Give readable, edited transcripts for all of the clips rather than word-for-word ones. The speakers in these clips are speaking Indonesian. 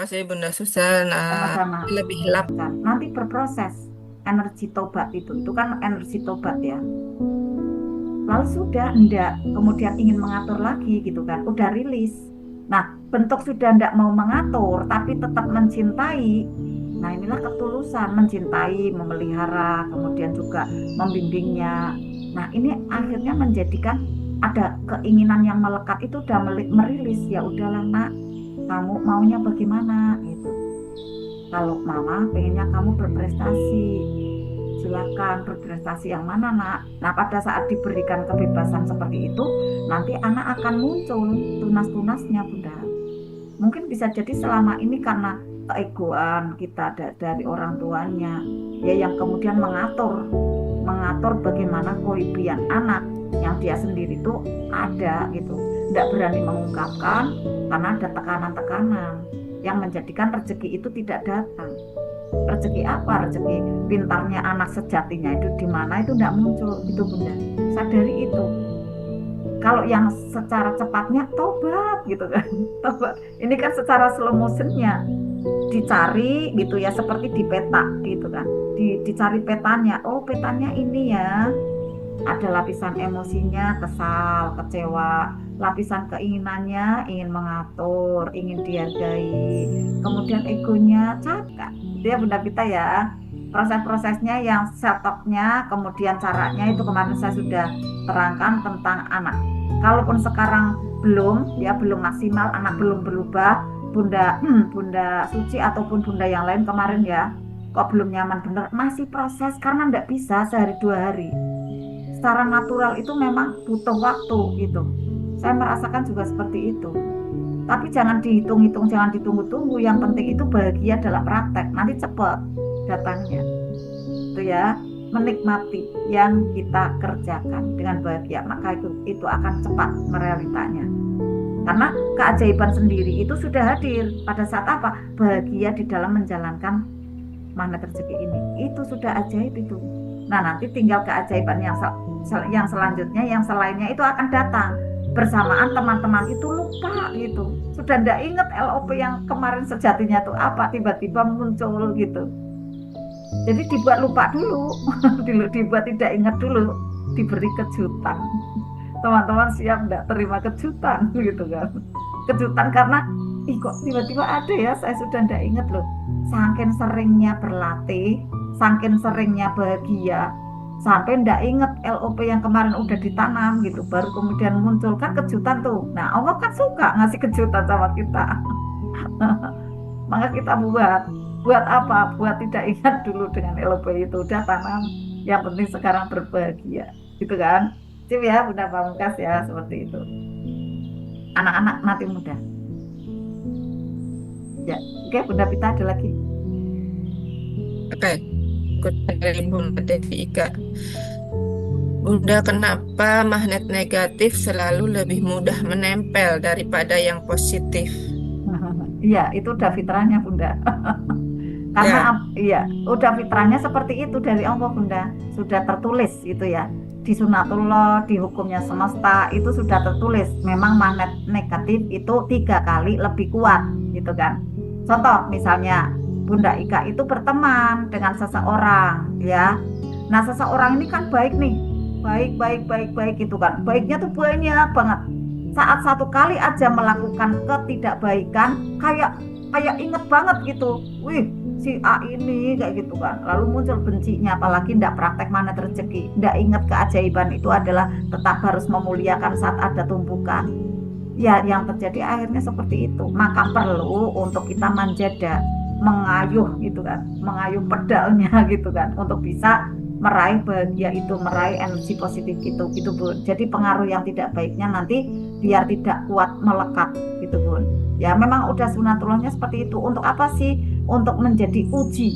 kasih Bunda Susan. Sama-sama. Lebih lap. Kan nanti berproses energi tobat itu kan energi tobat ya. Lalu sudah enggak kemudian ingin mengatur lagi gitu kan, udah rilis. Nah, bentuk sudah enggak mau mengatur tapi tetap mencintai. Nah, inilah ketulusan mencintai, memelihara, kemudian juga membimbingnya. Nah, ini akhirnya menjadikan ada keinginan yang melekat itu udah merilis. Ya udahlah nak, kamu maunya bagaimana gitu. Kalau mama pengennya kamu berprestasi, silakan berprestasi yang mana nak. Nah, pada saat diberikan kebebasan seperti itu, nanti anak akan muncul tunas-tunasnya Bunda. Mungkin bisa jadi selama ini karena keegoan kita dari orang tuanya, ya, yang kemudian mengatur mengatur bagaimana kehidupan anak yang dia sendiri itu ada gitu, tidak berani mengungkapkan karena ada tekanan-tekanan yang menjadikan rezeki itu tidak datang. Rezeki apa? Rezeki pintarnya anak sejatinya itu di mana itu tidak muncul itu Bunda. Sadari itu. Kalau yang secara cepatnya tobat gitu kan. Tobat. Ini kan secara slow motionnya dicari gitu ya, seperti di peta gitu kan. Dicari petanya. Oh, petanya ini ya. Ada lapisan emosinya, kesal, kecewa, lapisan keinginannya, ingin mengatur, ingin dihargai, kemudian egonya capek. Itu ya Bunda Vita ya. Proses-prosesnya yang setoknya, kemudian caranya itu kemarin saya sudah terangkan tentang anak. Kalaupun sekarang belum, ya belum maksimal, anak belum berubah, Bunda Bunda Suci ataupun Bunda yang lain kemarin ya, kok belum nyaman bener, masih proses karena nggak bisa sehari dua hari. Secara natural itu memang butuh waktu gitu. Saya merasakan juga seperti itu. Tapi jangan dihitung-hitung, jangan ditunggu-tunggu. Yang penting itu bahagia dalam praktek. Nanti cepat datangnya. Itu ya, menikmati yang kita kerjakan dengan bahagia, maka itu akan cepat merealitanya. Karena keajaiban sendiri itu sudah hadir pada saat apa? Bahagia di dalam menjalankan magnet rezeki ini. Itu sudah ajaib itu. Nah, nanti tinggal keajaiban yang selanjutnya, yang selainnya itu akan datang bersamaan. Teman-teman itu lupa gitu, sudah ndak inget LOP yang kemarin sejatinya tuh apa, tiba-tiba muncul gitu. Jadi dibuat lupa dulu, dibuat tidak ingat dulu, diberi kejutan. Teman-teman siap ndak terima kejutan gitu kan? Kejutan karena ih kok tiba-tiba ada ya, saya sudah ndak ingat loh. Saking seringnya berlatih, saking seringnya bahagia, sampai ndak inget LOP yang kemarin udah ditanam gitu, baru kemudian muncul kan kejutan tuh. Nah, Allah kan suka ngasih kejutan sama kita. Maka kita buat apa? Buat tidak ingat dulu dengan LOP itu, udah tanam. Yang penting sekarang berbahagia, gitu kan? Cip ya, Bunda Pamungkas ya, seperti itu. Anak-anak nanti muda. Ya, oke Bunda Pita ada lagi. Oke, ikut dari Bunda Devi Ika. Bunda, kenapa magnet negatif selalu lebih mudah menempel daripada yang positif? Iya, itu udah fitrahnya Bunda. Karena Ya, iya, udah fitrahnya seperti itu dari Allah Bunda. Sudah tertulis itu ya. Di sunatullah, di hukumnya semesta itu sudah tertulis. Memang magnet negatif itu 3 kali lebih kuat gitu kan. Contoh misalnya Bunda Ika itu berteman dengan seseorang ya. Nah, seseorang ini kan baik nih. Baik, baik, baik, baik gitu kan. Baiknya tuh banyak banget. Saat satu kali aja melakukan ketidakbaikan, kayak kayak inget banget gitu. Wih, si A ini kayak gitu kan. Lalu muncul bencinya, apalagi ndak praktek mana rezeki, ndak inget keajaiban itu adalah tetap harus memuliakan saat ada tumpukan. Ya, yang terjadi akhirnya seperti itu. Maka perlu untuk kita manjada, mengayuh gitu kan, mengayuh pedalnya gitu kan, untuk bisa meraih bahagia itu, meraih energi positif itu, gitu Bun. Jadi pengaruh yang tidak baiknya nanti biar tidak kuat melekat, gitu Bun. Ya memang udah sunatullahnya seperti itu. Untuk apa sih? Untuk menjadi uji,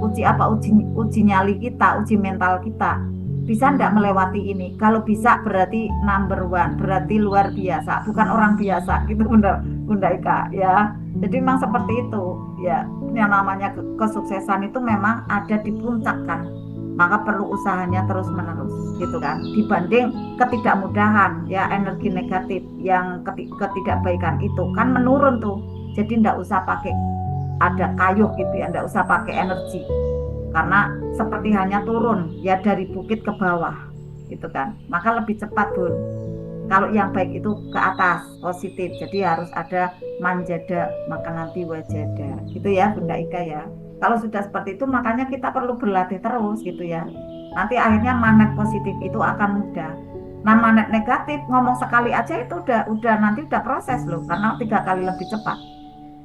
uji apa? Uji nyali kita, uji mental kita. Bisa ndak melewati ini? Kalau bisa berarti number one, berarti luar biasa, bukan orang biasa, gitu Bunda, Bunda Ika ya. Jadi memang seperti itu ya, yang namanya kesuksesan itu memang ada di puncak kan, maka perlu usahanya terus menerus gitu kan, dibanding ketidakmudahan ya, energi negatif yang ketidakbaikan itu kan menurun tuh, Jadi nggak usah pakai ada kayu gitu ya, nggak usah pakai energi. Karena seperti hanya turun ya dari bukit ke bawah gitu kan. Maka lebih cepat Bun. Kalau yang baik itu ke atas, positif. Jadi harus ada manjada, maka nanti wajada. Gitu ya Bunda Ika ya. Kalau sudah seperti itu makanya kita perlu berlatih terus gitu ya. Nanti akhirnya magnet positif itu akan mudah. Nah magnet negatif ngomong sekali aja itu udah nanti udah proses loh. Karena 3 kali lebih cepat.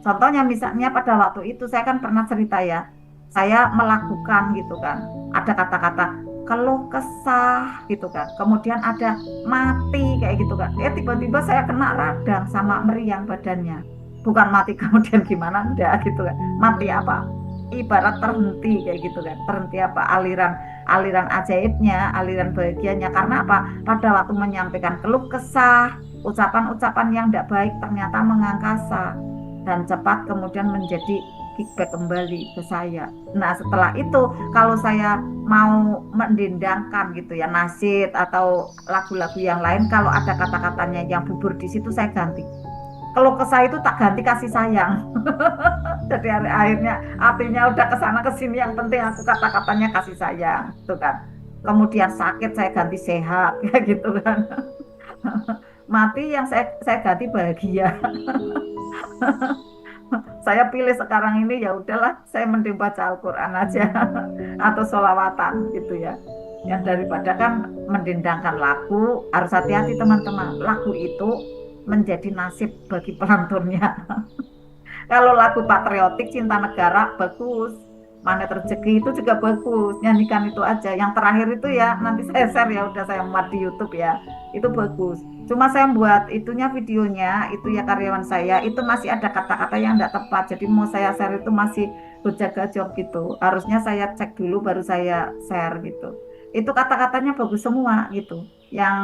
Contohnya misalnya pada waktu itu saya kan pernah cerita ya. Saya melakukan gitu kan. Ada kata-kata keluh kesah gitu kan, kemudian ada mati kayak gitu kan, tiba-tiba saya kena radang sama meriang badannya, bukan mati kemudian gimana enggak gitu kan, mati apa, ibarat terhenti kayak gitu kan, terhenti apa, aliran aliran ajaibnya, aliran bahagianya, karena apa, pada waktu menyampaikan keluh kesah, ucapan-ucapan yang tidak baik ternyata mengangkasa dan cepat kemudian menjadi kickback kembali ke saya. Nah setelah itu kalau saya mau mendendangkan gitu ya nasyid atau lagu-lagu yang lain, kalau ada kata-katanya yang bubur di situ saya ganti. Kalau kesah itu tak ganti kasih sayang. Jadi akhirnya artinya udah kesana kesini, yang penting aku kata-katanya kasih sayang, gitu kan. Kemudian sakit saya ganti sehat, kayak gitu kan. Mati yang saya ganti bahagia. Saya pilih sekarang ini ya udahlah, saya mending baca Al-Quran aja atau sholawatan gitu ya. Yang daripada kan mendendangkan lagu, harus hati-hati teman-teman. Lagu itu menjadi nasib bagi pelantunnya. Kalau lagu patriotik cinta negara bagus, Magnet Rezeki itu juga bagus, nyanyikan itu aja. Yang terakhir itu ya nanti saya share ya, udah saya muat di YouTube ya, itu bagus. Cuma saya buat itunya videonya, itu ya karyawan saya, itu masih ada kata-kata yang tidak tepat. Jadi mau saya share itu masih gojak-gajok gitu. Harusnya saya cek dulu baru saya share gitu. Itu kata-katanya bagus semua gitu. Yang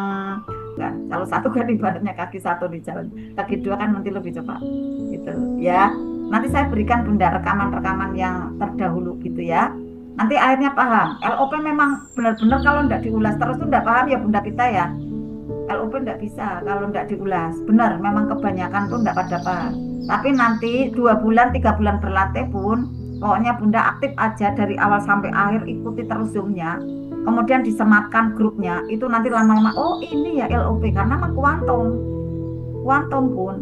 kan kalau satu kan ibaratnya kaki satu di jalan, kaki dua kan nanti lebih cepat gitu ya. Nanti saya berikan Bunda rekaman-rekaman yang terdahulu gitu ya. Nanti akhirnya paham. LOP memang benar-benar kalau tidak diulas terus tuh tidak paham ya Bunda kita ya. LOP tidak bisa kalau tidak diulas. Benar, memang kebanyakan tuh tidak pada paham. Tapi nanti 2 bulan, 3 bulan berlatih pun, pokoknya Bunda aktif aja dari awal sampai akhir, ikuti terus Zoom-nya. Kemudian disematkan grupnya, itu nanti lama-lama, oh ini ya LOP, karena memang kuantum. Kuantum pun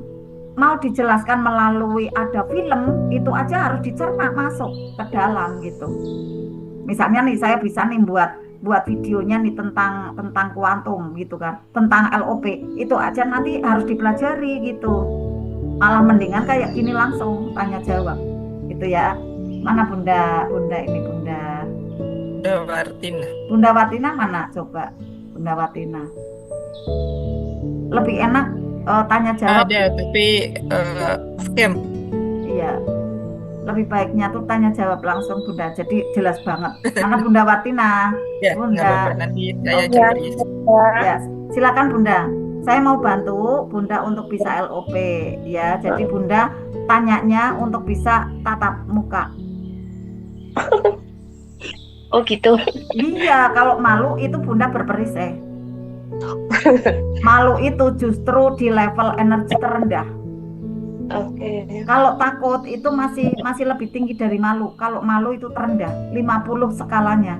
mau dijelaskan melalui ada film, itu aja harus dicerna masuk ke dalam gitu. Misalnya nih saya bisa nih buat videonya nih tentang kuantum gitu kan, tentang LOP, itu aja nanti harus dipelajari gitu. Malah mendingan kayak gini langsung tanya jawab gitu ya. Mana Bunda ini Bunda Wartina. Bunda Watina mana coba Bunda Watina lebih enak tanya jawab. Ada, tapi scam. Iya, lebih baiknya tuh tanya jawab langsung Bunda, jadi jelas banget. Karena Bunda Watina, Ya, nggak apa-apa. Bunda, Nanti saya oke coba isi. ya, silakan Bunda. Saya mau bantu Bunda untuk bisa LOP ya. Jadi Bunda tanyanya untuk bisa tatap muka. Oh gitu. Iya, kalau malu itu Bunda berperisai. Malu itu justru di level energi terendah. Oke. Kalau takut itu masih lebih tinggi dari malu. Kalau malu itu terendah, 50 skalanya.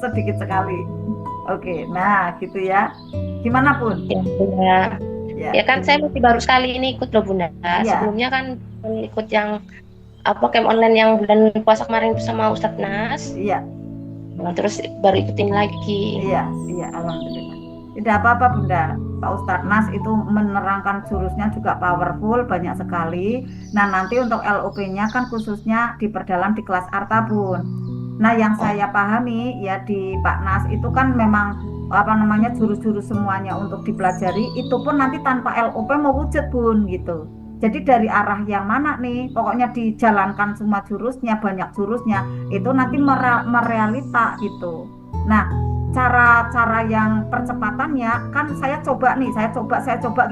Sedikit sekali. Oke, nah gitu ya. Gimana Pun? Ya, Bunda. Ya, Ya kan saya masih baru sekali ini ikut loh Bunda. Iya. Sebelumnya kan ikut yang camp online yang bulan puasa kemarin bersama Ustadz Nas. Iya. Nah, terus baru ikutin lagi. Iya, alhamdulillah. Tidak apa-apa Bunda. Pak Ustadz Nas itu menerangkan jurusnya juga powerful, banyak sekali. Nah nanti untuk LOP-nya kan khususnya diperdalam di kelas Arta Bun. Nah yang saya pahami ya di Pak Nas itu kan memang jurus-jurus semuanya untuk dipelajari, itu pun nanti tanpa LOP mewujud Bun gitu. Jadi dari arah yang mana nih, pokoknya dijalankan semua jurusnya, banyak jurusnya, itu nanti merealita gitu. Nah cara-cara yang percepatannya kan saya coba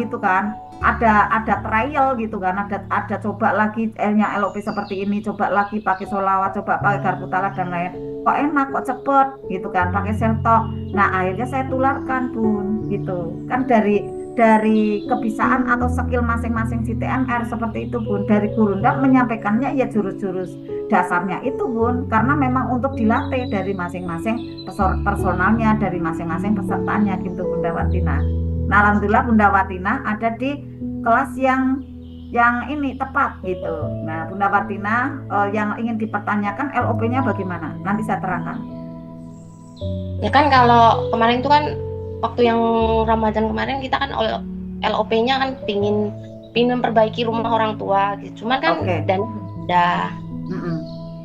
gitu kan, ada trial gitu kan, ada coba lagi LOP seperti ini, coba lagi pakai sholawat, coba pakai garputala dan lain, kok enak, kok cepet gitu kan, pakai self talk. Nah akhirnya saya tularkan Bun gitu kan, dari dari kebiasaan atau skill masing-masing si TNR seperti itu Bun. Dari Gurunda menyampaikannya ya jurus-jurus dasarnya itu Bun, karena memang untuk dilatih dari masing-masing personalnya, dari masing-masing pesertanya gitu Bunda Watina. Nah alhamdulillah Bunda Watina ada di kelas yang ini tepat gitu. Nah Bunda Watina yang ingin dipertanyakan LOP-nya bagaimana? Nanti saya terangkan. Ya kan kalau kemarin itu kan waktu yang Ramadan kemarin kita kan LOP-nya kan pingin memperbaiki rumah orang tua gitu. Cuman kan dan udah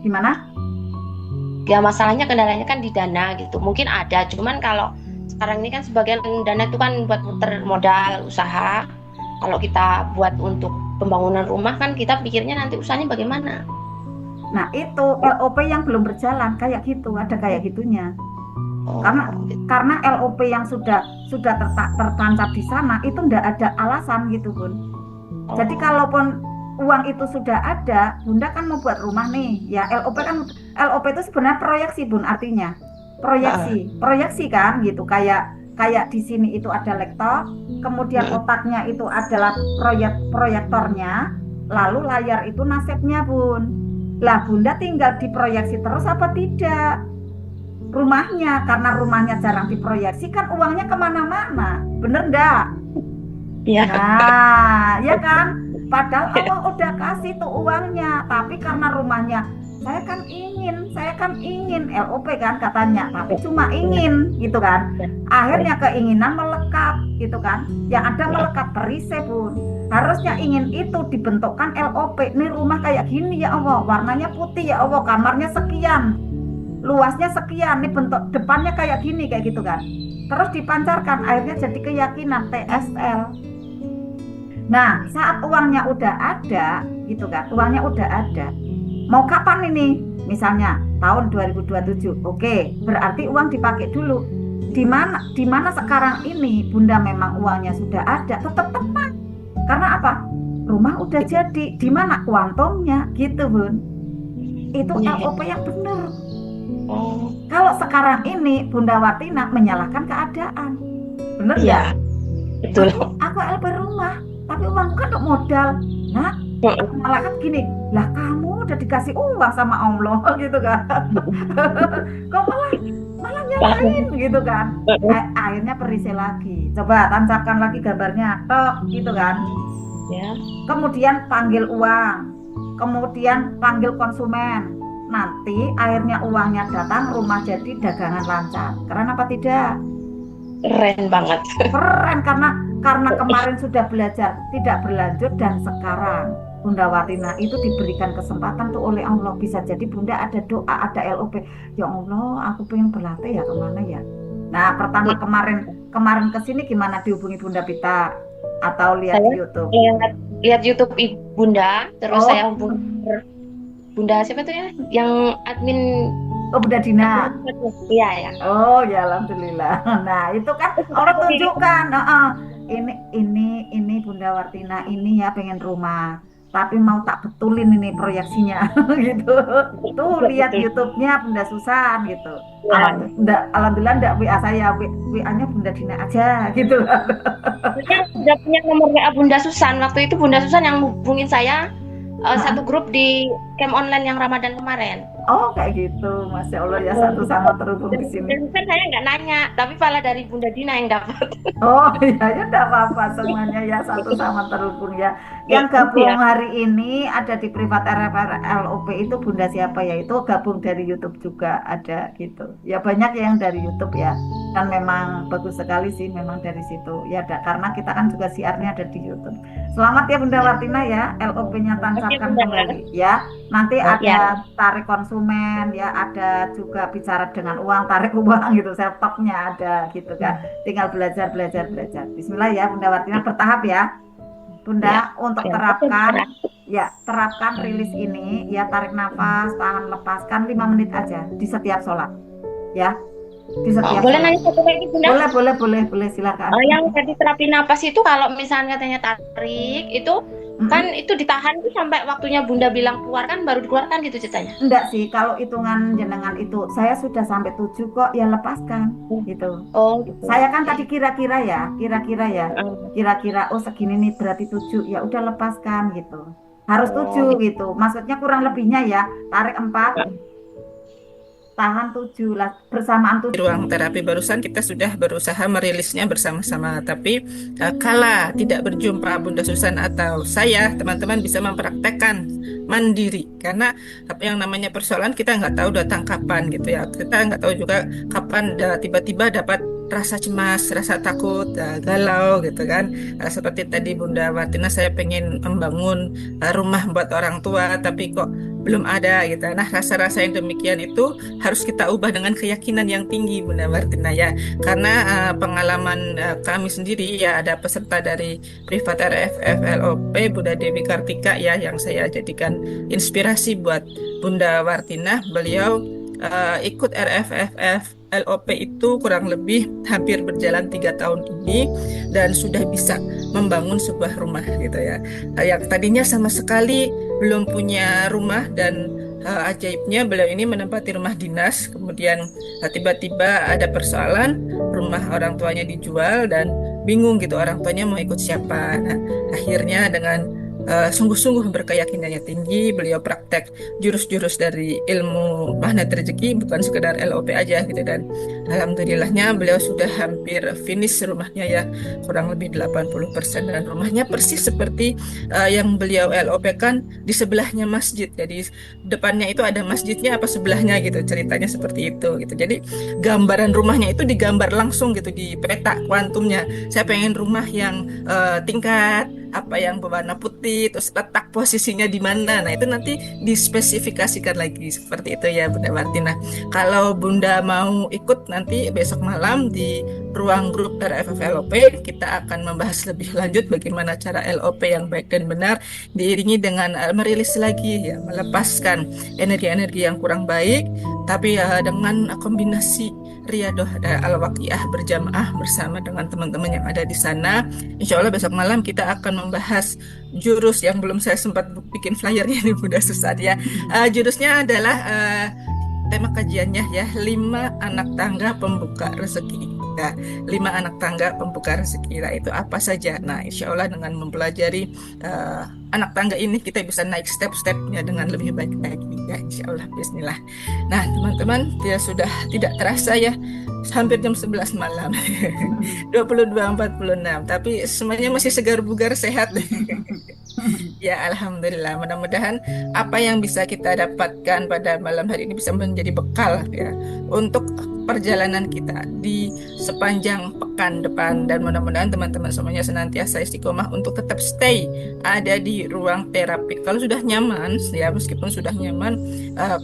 gimana? Ya masalahnya kendalanya kan di dana gitu. Mungkin ada, cuman kalau sekarang ini kan sebagian dana itu kan buat puter modal usaha. Kalau kita buat untuk pembangunan rumah kan kita pikirnya nanti usahanya bagaimana. Nah itu LOP yang belum berjalan kayak gitu, ada kayak gitunya. Karena LOP yang sudah tertancap di sana itu ndak ada alasan gitu Bun. Jadi kalaupun uang itu sudah ada, Bunda kan mau buat rumah nih, ya LOP itu sebenarnya proyeksi Bun, artinya proyeksi kan gitu, kayak di sini itu ada laptop, kemudian otaknya itu adalah proyektornya, lalu layar itu nasibnya Bun. Lah Bunda tinggal diproyeksi terus apa tidak rumahnya, karena rumahnya jarang diproyeksi kan uangnya kemana-mana, bener ndak? Iya. Nah ya kan, padahal Allah udah kasih tuh uangnya, tapi karena rumahnya saya kan ingin LOP kan katanya, tapi cuma ingin gitu kan, akhirnya keinginan melekat gitu kan, yang ada melekat perisai Bun. Harusnya ingin itu dibentukkan LOP, nih rumah kayak gini ya Allah, warnanya putih ya Allah, kamarnya sekian, luasnya sekian, nih bentuk depannya kayak gini, kayak gitu kan, terus dipancarkan, akhirnya jadi keyakinan TSL. Nah saat uangnya udah ada gitu kan, uangnya udah ada, mau kapan ini? Misalnya tahun 2027. Oke, berarti uang dipakai dulu. Di mana sekarang ini Bunda memang uangnya sudah ada, tetap tenang. Karena apa? Rumah udah jadi. Di mana kuantumnya? Gitu Bun. Itu LOP yang benar. Kalau sekarang ini Bunda Watina menyalahkan keadaan. Bener ya? Betul. Aku LP rumah, tapi uangku kan untuk modal. Nah, malah kan gini, lah kamu udah dikasih uang sama Allah gitu kan, kok malah nyalain gitu kan. Akhirnya perisai lagi, coba tancapkan lagi gambarnya, tok gitu kan. Kemudian panggil uang, kemudian panggil konsumen, nanti akhirnya uangnya datang, rumah jadi, dagangan lancar. Keren apa tidak? Keren banget. Keren, karena kemarin sudah belajar tidak berlanjut, dan sekarang Bunda Watina itu diberikan kesempatan tuh oleh Allah. Bisa jadi Bunda ada doa, ada LOP, ya Allah aku pengen berlatih ya, kemana ya. Nah pertama kemarin kesini gimana dihubungi Bunda Pita atau lihat di YouTube? Lihat YouTube Bunda, terus saya hubungi Bunda siapa tuh ya, yang admin. Oh Bunda Dina. Iya ya. Oh ya alhamdulillah. Nah itu kan Allah tunjukkan. Ini Bunda Watina ini ya pengen rumah, tapi mau tak betulin ini proyeksinya gitu. Tuh lihat YouTube-nya Bunda Susan gitu. Alhamdulillah enggak WA saya, WA-nya Bunda Dina aja gitu. Saya sudah punya nomor WA Bunda Susan. Waktu itu Bunda Susan yang hubungin saya satu grup di camp online yang Ramadan kemarin. Oh kayak gitu, Masya Allah ya, satu sama terhubung di sini. Kan saya nggak nanya, tapi malah dari Bunda Dina yang dapat. Oh iya ya, enggak apa-apa, semuanya ya satu sama terhubung ya. Yang gabung hari ini ada di privat RFR LOP itu Bunda siapa ya? Itu gabung dari YouTube juga ada gitu. Ya banyak yang dari YouTube ya. Dan memang bagus sekali sih memang dari situ. Ya karena kita kan juga siarnya ada di YouTube. Selamat ya Bunda Watina ya, LOP-nya tancapkan kembali ya. Nanti ada tarik konsumen ya, ada juga bicara dengan uang, tarik uang gitu, setupnya ada gitu kan. Tinggal belajar. Bismillah ya Bunda Watina, bertahap ya Bunda untuk terapkan rilis ini ya, tarik nafas, tahan, lepaskan 5 menit aja di setiap sholat ya. Di setiap boleh nanya satu lagi Bunda? Boleh silakan. Yang tadi terapi nafas itu kalau misalnya katanya tarik itu Kan itu ditahan itu sampai waktunya Bunda bilang keluar kan baru dikeluarkan gitu ceritanya. Enggak sih, kalau hitungan jenengan itu saya sudah sampai 7 kok, ya lepaskan gitu. Oh gitu. Saya kan Oke. tadi kira-kira ya, kira-kira oh segini nih berarti 7, ya udah lepaskan gitu. Harus Oh 7 gitu. gitu. Maksudnya kurang lebihnya ya, tarik 4, tahan 7 lah, bersamaan Di 7. ruang terapi barusan kita sudah berusaha merilisnya bersama-sama, tapi kala tidak berjumpa Bunda Susan atau saya, teman-teman bisa mempraktekkan mandiri, karena apa yang namanya persoalan kita nggak tahu datang kapan gitu ya, kita nggak tahu juga kapan tiba-tiba dapat rasa cemas, rasa takut, galau gitu kan. Seperti tadi Bunda Martina, saya pengen membangun rumah buat orang tua tapi kok belum ada gitu. Nah, rasa-rasa yang demikian itu harus kita ubah dengan keyakinan yang tinggi, Bunda Martina ya. Karena pengalaman kami sendiri ya, ada peserta dari Privat RFF LOP, Bunda Dewi Kartika ya, yang saya jadikan inspirasi buat Bunda Martina. Beliau ikut RFF LOP itu kurang lebih hampir berjalan 3 tahun ini dan sudah bisa membangun sebuah rumah gitu ya. Yang tadinya sama sekali belum punya rumah, dan ajaibnya beliau ini menempati rumah dinas, kemudian tiba-tiba ada persoalan, rumah orang tuanya dijual dan bingung gitu orang tuanya mau ikut siapa. Nah, akhirnya dengan sungguh-sungguh berkeyakinannya tinggi, beliau praktek jurus-jurus dari ilmu magnet rezeki, bukan sekedar LOP aja gitu, dan alhamdulillahnya beliau sudah hampir finish rumahnya ya, kurang lebih 80%, dan rumahnya persis seperti yang beliau LOP kan, di sebelahnya masjid. Jadi depannya itu ada masjidnya apa sebelahnya gitu, ceritanya seperti itu gitu. Jadi gambaran rumahnya itu digambar langsung gitu di peta kuantumnya. Saya pengen rumah yang tingkat apa yang berwarna putih, terus letak posisinya di mana. Nah, itu nanti dispesifikasikan lagi seperti itu ya, Bunda Martina. Kalau Bunda mau ikut nanti besok malam di ruang grup RFF LOP, kita akan membahas lebih lanjut bagaimana cara LOP yang baik dan benar, diiringi dengan merilis lagi ya, melepaskan energi-energi yang kurang baik, tapi dengan kombinasi riadoh al-waqiah berjamaah bersama dengan teman-teman yang ada di sana. Insya Allah besok malam kita akan membahas jurus yang belum saya sempat bikin flyernya nih Bunda Susan ya. Jurusnya adalah tema kajiannya ya, 5 anak tangga pembuka rezeki. Nah, 5 anak tangga pembuka rezeki. Nah, itu apa saja? Nah, insya Allah dengan mempelajari anak tangga ini kita bisa naik step-stepnya dengan lebih baik lagi ya, insya Allah. Bismillah. Nah, teman-teman, dia sudah tidak terasa ya, hampir jam 11 malam. 22.46. Tapi semuanya masih segar bugar sehat. Ya, alhamdulillah. Mudah-mudahan apa yang bisa kita dapatkan pada malam hari ini bisa menjadi bekal ya untuk perjalanan kita di sepanjang pekan depan, dan mudah-mudahan teman-teman semuanya senantiasa istiqomah untuk tetap stay ada di ruang terapi. Kalau sudah nyaman ya, meskipun sudah nyaman,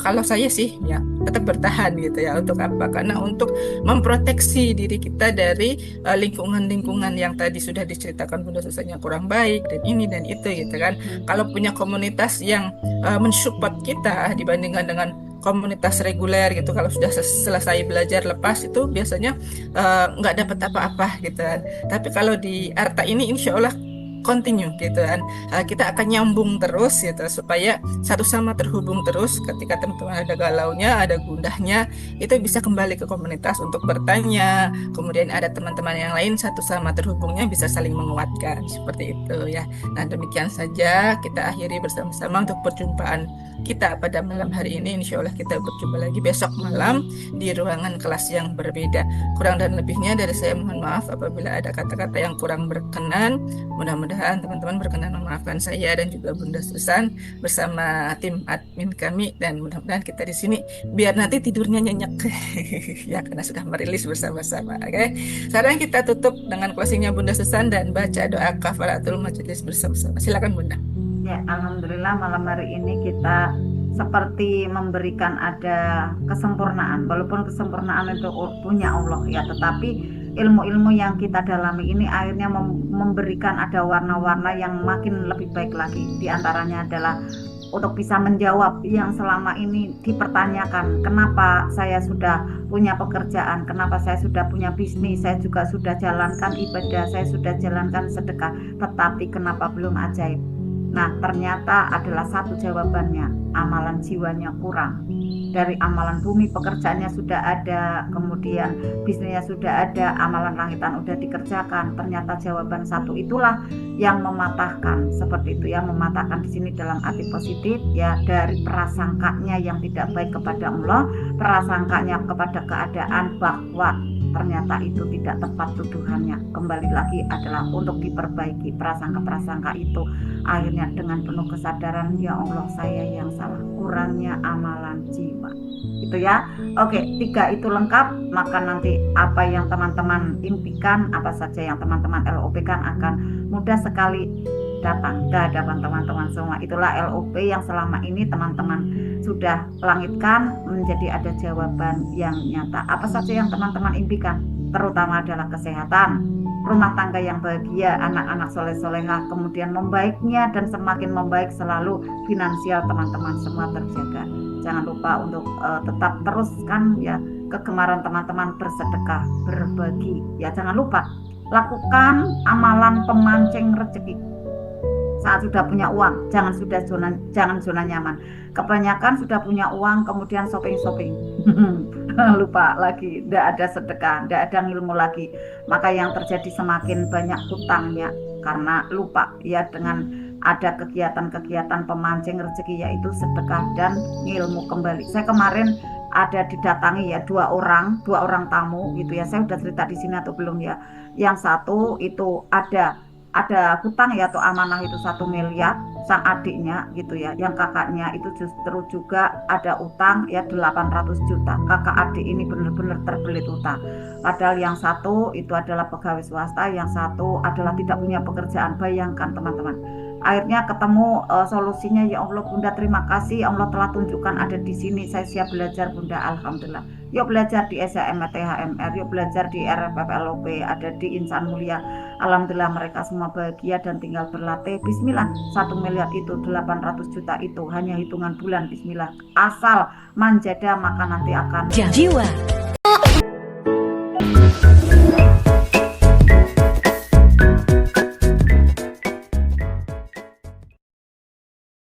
kalau saya sih ya tetap bertahan gitu ya. Untuk apa? Karena untuk memproteksi diri kita dari lingkungan-lingkungan yang tadi sudah diceritakan Bunda Susan yang kurang baik dan ini dan itu gitu kan. Kalau punya komunitas yang mensupport kita dibandingkan dengan komunitas reguler gitu, kalau sudah selesai belajar lepas itu biasanya nggak dapat apa-apa gitu kan. Tapi kalau di Arta ini insya Allah continue gitu kan. Kita akan nyambung terus gitu supaya satu sama terhubung terus. Ketika teman-teman ada galaunya, ada gundahnya, itu bisa kembali ke komunitas untuk bertanya. Kemudian ada teman-teman yang lain satu sama terhubungnya, bisa saling menguatkan seperti itu ya. Nah, demikian saja kita akhiri bersama-sama untuk perjumpaan kita pada malam hari ini. Insya Allah kita berjumpa lagi besok malam di ruangan kelas yang berbeda. Kurang dan lebihnya dari saya mohon maaf apabila ada kata-kata yang kurang berkenan. Mudah-mudahan teman-teman berkenan memaafkan saya dan juga Bunda Susan bersama tim admin kami, dan mudah-mudahan kita di sini biar nanti tidurnya nyenyak ya, karena sudah merilis bersama-sama. Oke. Sekarang kita tutup dengan closingnya Bunda Susan dan baca doa kafaratul majelis bersama-sama. Silakan Bunda. Ya, alhamdulillah malam hari ini kita seperti memberikan ada kesempurnaan, walaupun kesempurnaan itu punya Allah ya, tetapi ilmu-ilmu yang kita dalami ini akhirnya memberikan ada warna-warna yang makin lebih baik lagi. Di antaranya adalah untuk bisa menjawab yang selama ini dipertanyakan, kenapa saya sudah punya pekerjaan, kenapa saya sudah punya bisnis, saya juga sudah jalankan ibadah, saya sudah jalankan sedekah, tetapi kenapa belum ajaib. Nah, ternyata adalah satu jawabannya, amalan jiwanya kurang. Dari amalan bumi pekerjaannya sudah ada, kemudian bisnisnya sudah ada, amalan langitan udah dikerjakan. Ternyata jawaban satu itulah yang mematahkan, seperti itu ya, mematahkan di sini dalam arti positif ya, dari prasangkanya yang tidak baik kepada Allah, prasangkanya kepada keadaan bahwa ternyata itu tidak tepat tuduhannya. Kembali lagi adalah untuk diperbaiki prasangka-prasangka itu. Akhirnya dengan penuh kesadaran, ya Allah saya yang salah, kurangnya amalan jiwa. Itu ya. Oke, 3 itu lengkap, maka nanti apa yang teman-teman impikan, apa saja yang teman-teman LOP-kan akan mudah sekali datang ke hadapan teman-teman semua. Itulah LOP yang selama ini teman-teman sudah langitkan menjadi ada jawaban yang nyata. Apa saja yang teman-teman impikan, terutama adalah kesehatan, rumah tangga yang bahagia, anak-anak soleh-solehah, kemudian membaiknya dan semakin membaik selalu, finansial teman-teman semua terjaga. Jangan lupa untuk tetap teruskan ya kegemaran teman-teman bersedekah, berbagi. Ya jangan lupa lakukan amalan pemancing rezeki. Saat sudah punya uang, jangan zona nyaman. Kebanyakan sudah punya uang, kemudian shopping. Lupa lagi, tidak ada sedekah, tidak ada ilmu lagi. Maka yang terjadi semakin banyak hutangnya karena lupa ya dengan ada kegiatan-kegiatan pemancing rezeki, yaitu sedekah dan ilmu kembali. Saya kemarin ada didatangi ya dua orang tamu gitu ya. Saya sudah cerita di sini atau belum ya? Yang satu itu ada hutang ya atau amanah itu 1 miliar sang adiknya gitu ya, yang kakaknya itu justru juga ada utang ya 800 juta. Kakak adik ini benar-benar terbelit utang, padahal yang satu itu adalah pegawai swasta, yang satu adalah tidak punya pekerjaan. Bayangkan teman-teman, akhirnya ketemu solusinya. Ya Allah Bunda, terima kasih Allah telah tunjukkan ada di sini, saya siap belajar Bunda, alhamdulillah. Yuk belajar di SHM, THMR, yuk belajar di RFFLOP, ada di Insan Mulia. Alhamdulillah mereka semua bahagia dan tinggal berlatih. Bismillah, 1 miliar itu 800 juta itu hanya hitungan bulan. Bismillah, asal manjada maka nanti akan Jiwa